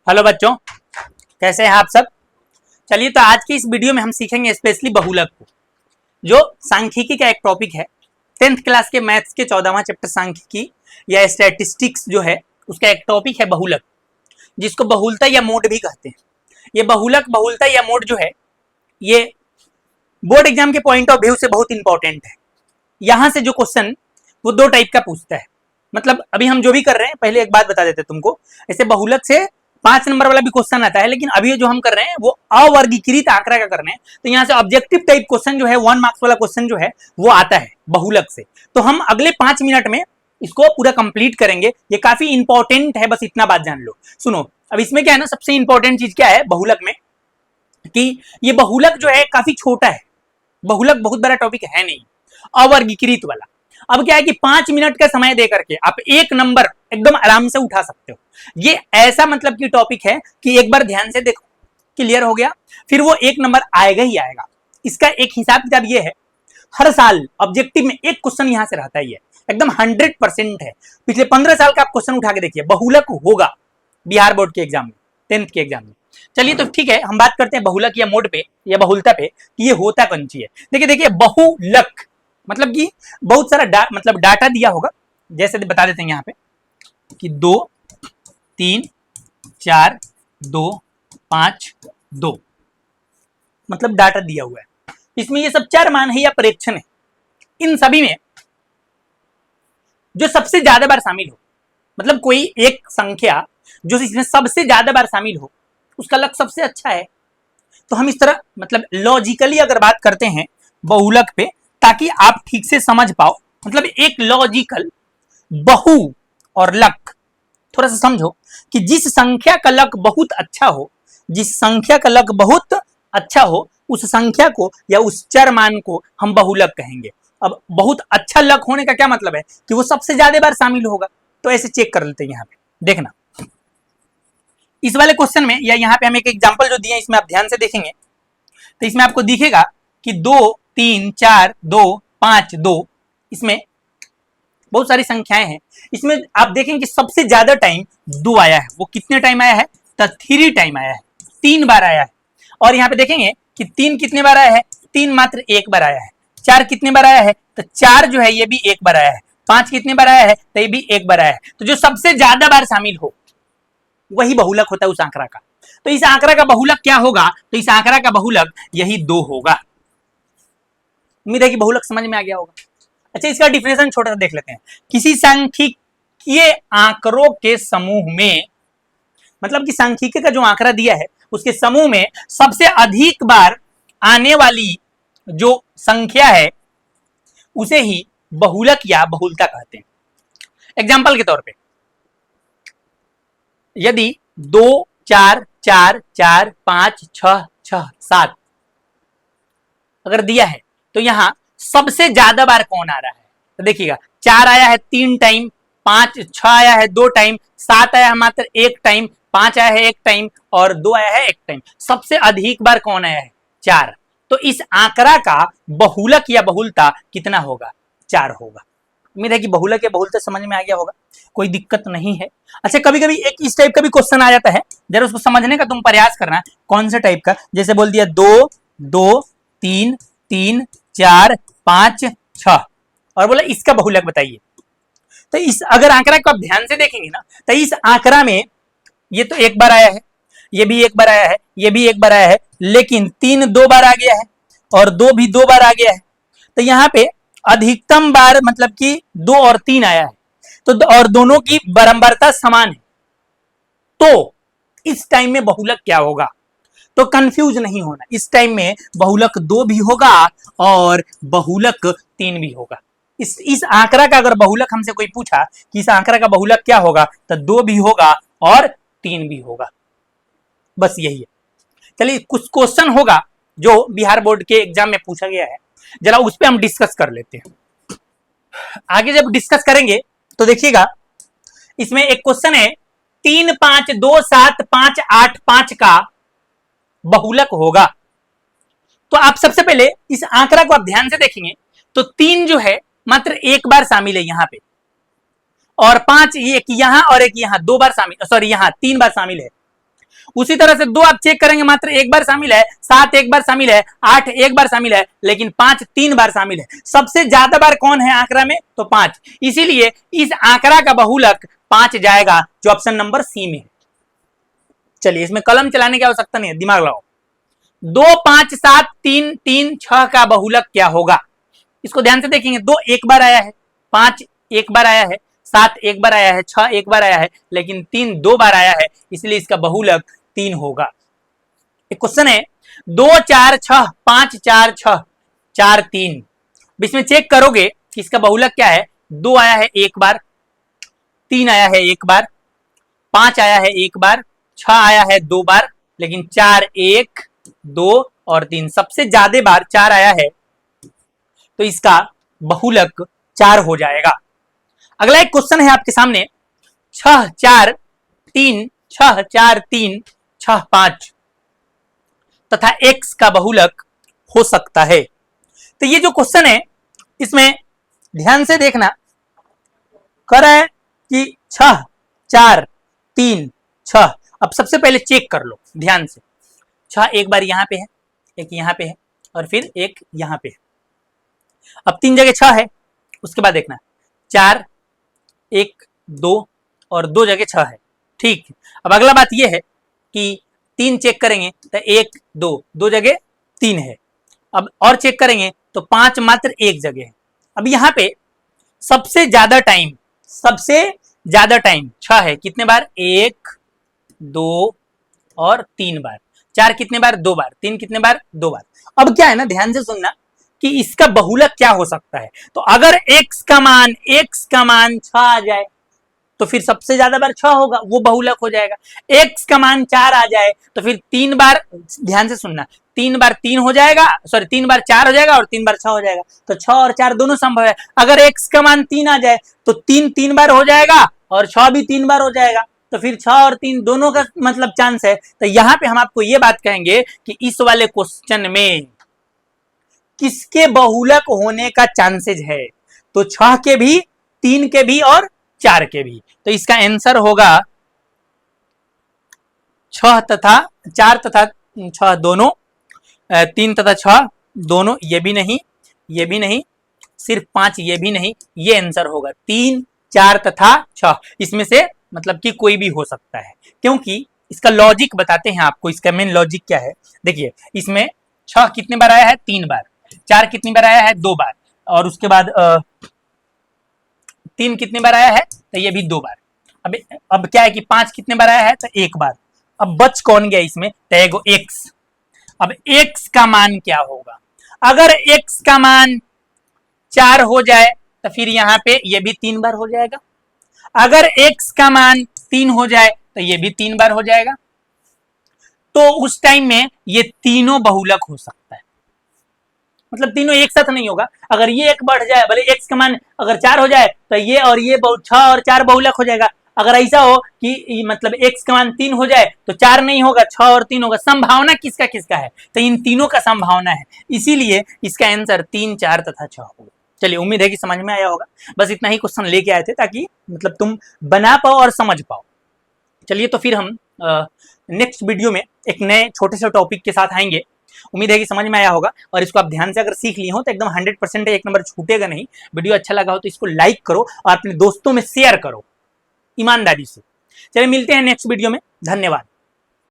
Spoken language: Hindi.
हेलो बच्चों, कैसे हैं आप सब। चलिए, तो आज की इस वीडियो में हम सीखेंगे स्पेशली बहुलक को, जो सांख्यिकी का एक टॉपिक है। 10th क्लास के मैथ्स के 14वां चैप्टर सांख्यिकी या स्टैटिस्टिक्स जो है उसका एक टॉपिक है बहुलक, जिसको बहुलता या मोड भी कहते हैं। ये बहुलक, बहुलता या मोड जो है ये बोर्ड एग्जाम के पॉइंट ऑफ व्यू से बहुत इंपॉर्टेंट है। यहां से जो क्वेश्चन वो दो टाइप का पूछता है। मतलब अभी हम जो भी कर रहे हैं, पहले एक बात बता देते तुमको, ऐसे बहुलक से 5 नंबर वाला भी क्वेश्चन आता है, लेकिन अभी जो हम कर रहे हैं वो अवर्गीकृत आंकड़ा का कर रहे हैं। तो यहाँ से ऑब्जेक्टिव टाइप क्वेश्चन जो है 1 मार्क्स वाला क्वेश्चन जो है वो आता है बहुलक से। तो हम अगले 5 मिनट में इसको पूरा कंप्लीट करेंगे। ये काफी इंपॉर्टेंट है, बस इतना बात जान लो। सुनो, अब इसमें क्या है ना, सबसे इंपॉर्टेंट चीज क्या है बहुलक में, कि ये बहुलक जो है काफी छोटा है। बहुलक बहुत बड़ा टॉपिक है नहीं, अवर्गीकृत वाला। अब क्या है कि 5 मिनट का समय दे करके आप एक नंबर एकदम आराम से उठा सकते हो। ये ऐसा मतलब की टॉपिक है कि एक बार ध्यान से देखो, क्लियर हो गया, फिर वो एक नंबर आएगा ही आएगा। इसका एक हिसाब किताब ये है, हर साल ऑब्जेक्टिव में एक क्वेश्चन यहां से रहता ही है, एकदम 100% है। पिछले 15 साल का आप क्वेश्चन उठा के देखिए, बहुलक होगा बिहार बोर्ड के एग्जाम में, 10th के एग्जाम में। चलिए, तो ठीक है, हम बात करते हैं बहुलक या मोड पे या बहुलता पे कि ये होता कौन सी है। देखिए देखिए, बहुलक मतलब कि बहुत सारा मतलब डाटा दिया होगा। जैसे बता देते हैं यहाँ पे कि 2 3 4 2 5 2, मतलब डाटा दिया हुआ है। इसमें ये सब चार मान है या प्रेक्षण है। इन सभी में जो सबसे ज्यादा बार शामिल हो, मतलब कोई एक संख्या जो इसमें सबसे ज्यादा बार शामिल हो, उसका लक सबसे अच्छा है। तो हम इस तरह मतलब लॉजिकली अगर बात करते हैं बहुलक पे, ताकि आप ठीक से समझ पाओ, मतलब एक लॉजिकल बहु और लक थोड़ा सा समझो कि जिस संख्या का लक बहुत अच्छा हो, जिस संख्या का लक बहुत अच्छा हो, उस संख्या को या उस चर मान को हम बहुलक कहेंगे। अब बहुत अच्छा लक होने का क्या मतलब है कि वो सबसे ज्यादा बार शामिल होगा। तो ऐसे चेक कर लेते हैं, यहाँ पे देखना इस वाले क्वेश्चन में, या यहाँ पे हम एक एग्जांपल जो दिए इसमें आप ध्यान से देखेंगे तो इसमें आपको दिखेगा कि 2 3 4 2 5 2, इसमें बहुत सारी संख्याएं हैं। इसमें आप देखेंगे कि सबसे ज्यादा टाइम 2 आया है। वो कितने टाइम आया है? तो 3 टाइम आया है, 3 बार आया है। और यहाँ पे देखेंगे कि 3 कितने बार आया है? 3 मात्र 1 बार आया है। 4 कितने बार आया है? तो 4 जो है ये भी 1 बार आया है। 5 कितने बार आया है? तो ये भी 1 बार आया है। तो जो सबसे ज्यादा बार शामिल हो वही बहुलक होता है उस आंकड़ा का। तो इस आंकड़ा का बहुलक क्या होगा? तो इस आंकड़ा का बहुलक यही 2 होगा। उम्मीद है कि बहुलक समझ में आ गया होगा। अच्छा, इसका डिफिनेशन छोटा सा देख लेते हैं। किसी सांख्यिकीय आंकड़ों के समूह में, मतलब कि सांख्यिकी का जो आंकड़ा दिया है उसके समूह में सबसे अधिक बार आने वाली जो संख्या है उसे ही बहुलक या बहुलता कहते हैं। एग्जाम्पल के तौर पे, यदि 2 4 4 4 5 6 6 7 अगर दिया है, तो यहां सबसे ज्यादा बार कौन आ रहा है? तो देखिएगा, 4 आया है 3 टाइम, 5 6 आया है 2 टाइम, 7 आया है मात्र 1 टाइम, 5 आया है 1 टाइम और 2 आया है 1 टाइम। सबसे अधिक बार कौन आया है? 4। तो इस आंकड़ा का बहुलक या बहुलता कितना होगा? 4 होगा। उम्मीद है कि बहुलक या बहुलता समझ में आ गया होगा, कोई दिक्कत नहीं है। अच्छा, कभी कभी एक इस टाइप का भी क्वेश्चन आ जाता है, जरा उसको समझने का तुम प्रयास करना। कौन सा टाइप का? जैसे बोल दिया 2 2 3 3 4 5 6 और बोला इसका बहुलक बताइए। तो इस अगर आंकड़ा को आप ध्यान से देखेंगे ना, तो इस आंकड़ा में ये तो 1 बार आया है, ये भी 1 बार आया है, ये भी 1 बार आया है, लेकिन 3 2 बार आ गया है और 2 भी 2 बार आ गया है। तो यहाँ पे अधिकतम बार मतलब कि 2 और 3 आया है, तो और दोनों की बराबरता समान है। तो इस टाइम में बहुलक क्या होगा? तो कंफ्यूज नहीं होना, इस टाइम में बहुलक 2 भी होगा और बहुलक 3 भी होगा। इस आंकड़ा का अगर बहुलक हमसे कोई पूछा कि इस आंकड़ा का बहुलक क्या होगा, तो 2 भी होगा और 3 भी होगा। बस यही है। चलिए, कुछ क्वेश्चन होगा जो बिहार बोर्ड के एग्जाम में पूछा गया है, जरा उस पर हम डिस्कस कर लेते हैं। आगे जब डिस्कस करेंगे तो देखिएगा, इसमें एक क्वेश्चन है 3 5 2 7 5 8 5 का बहुलक होगा। तो आप सबसे पहले इस आंकड़ा को आप ध्यान से देखेंगे तो 3 जो है मात्र 1 बार शामिल है यहाँ पे, और 5 एक यहाँ और एक यहाँ 2 बार शामिल, सॉरी यहाँ 3 बार शामिल है। उसी तरह से 2 आप चेक करेंगे मात्र एक बार शामिल है, 7 एक बार शामिल है, 8 एक बार शामिल है, लेकिन 5 3 बार शामिल है। सबसे ज्यादा बार कौन है आंकड़ा में? तो 5। इसीलिए इस आंकड़ा का बहुलक 5 जाएगा, जो ऑप्शन नंबर सी में है। चलिए, इसमें कलम चलाने की आवश्यकता नहीं है, दिमाग लगाओ। 2 5 7 3 3 6 का बहुलक क्या होगा? इसको ध्यान से देखेंगे। 2 एक बार आया है, 5 एक बार आया है, 7 एक बार आया है, 6 एक बार आया है, लेकिन 3 2 बार आया है, इसलिए इसका बहुलक 3 होगा। एक क्वेश्चन है 2 4 6 5 4 6 4 3। इसमें चेक करोगे कि इसका बहुलक क्या है। 2 आया है एक बार, 3 आया है एक बार, 5 आया है एक बार, 6 आया है 2 बार, लेकिन 4 1 2 और 3 सबसे ज्यादा बार 4 आया है, तो इसका बहुलक 4 हो जाएगा। अगला एक क्वेश्चन है आपके सामने 6 4 3 6 4 3 6 5 तथा x का बहुलक हो सकता है। तो ये जो क्वेश्चन है इसमें ध्यान से देखना, कह रहा है कि 6 4 3 6। अब सबसे पहले चेक कर लो ध्यान से। 6 एक बार यहां पे है, एक यहां पे है और फिर एक यहां पे है। अब 3 जगह 6 है, उसके बाद देखना 4 1 2 और 2 जगह 6 है। ठीक, अब अगला बात यह है कि 3 चेक करेंगे तो 1 2 2 जगह 3 है। अब और चेक करेंगे तो 5 मात्र एक जगह है। अब यहां पे सबसे ज्यादा टाइम 6 है, कितने बार? 1 2 और 3 बार। 4 कितने बार? 2 बार। 3 कितने बार? 2 बार। अब क्या है ना, ध्यान से सुनना कि इसका बहुलक क्या हो सकता है। तो अगर x का मान 6 आ जाए तो फिर सबसे ज्यादा बार 6 होगा, वो बहुलक हो जाएगा। x का मान 4 आ जाए तो फिर 3 बार, ध्यान से सुनना, 3 बार 3 हो जाएगा, सॉरी 3 बार 4 हो जाएगा और 3 बार 6 हो जाएगा। तो 6 और 4 दोनों संभव है। अगर x का मान 3 आ जाए तो 3 3 बार हो जाएगा और 6 भी 3 बार हो जाएगा। तो फिर 6 और 3 दोनों का मतलब चांस है। तो यहां पे हम आपको ये बात कहेंगे कि इस वाले क्वेश्चन में किसके बहुलक होने का चांसेस है? तो 6 के भी, 3 के भी और 4 के भी। तो इसका आंसर होगा 6 तथा 4 तथा 6 दोनों, 3 तथा 6 दोनों, ये भी नहीं, ये भी नहीं, सिर्फ 5 ये भी नहीं, ये आंसर होगा 3 4 तथा 6। इसमें से मतलब कि कोई भी हो सकता है, क्योंकि इसका लॉजिक बताते हैं आपको। इसका मेन लॉजिक क्या है, देखिए इसमें 6 कितने बार आया है? 3 बार। 4 कितनी बार आया है? 2 बार। और उसके बाद 3 कितने बार आया है? तो ये भी 2 बार। अब क्या है कि 5 कितने बार आया है? तो 1 बार। अब बच कौन गया इसमें? तो एगो x। अब x का मान क्या होगा? अगर x का मान 4 हो जाए तो फिर यहाँ पे ये भी 3 बार हो जाएगा। अगर x का मान 3 हो जाए तो ये भी 3 बार हो जाएगा। तो उस टाइम में ये तीनों बहुलक हो सकता है, मतलब तीनों एक साथ नहीं होगा। अगर ये एक बढ़ जाए, भले x का मान अगर 4 हो जाए तो ये और ये 6 और 4 बहुलक हो जाएगा। अगर ऐसा हो कि मतलब x का मान 3 हो जाए तो 4 नहीं होगा, 6 और 3 होगा। संभावना किसका किसका है? तो इन तीनों का संभावना है, इसीलिए इसका आंसर 3 4 तथा 6 होगा। चलिए, उम्मीद है कि समझ में आया होगा। बस इतना ही क्वेश्चन लेके आए थे ताकि मतलब तुम बना पाओ और समझ पाओ। चलिए, तो फिर हम नेक्स्ट वीडियो में एक नए छोटे से टॉपिक के साथ आएंगे। उम्मीद है कि समझ में आया होगा और इसको आप ध्यान से अगर सीख लिए हो तो एकदम 100% एक नंबर छूटेगा नहीं। वीडियो अच्छा लगा हो तो इसको लाइक करो और अपने दोस्तों में शेयर करो ईमानदारी से। चलिए, मिलते हैं नेक्स्ट वीडियो में। धन्यवाद।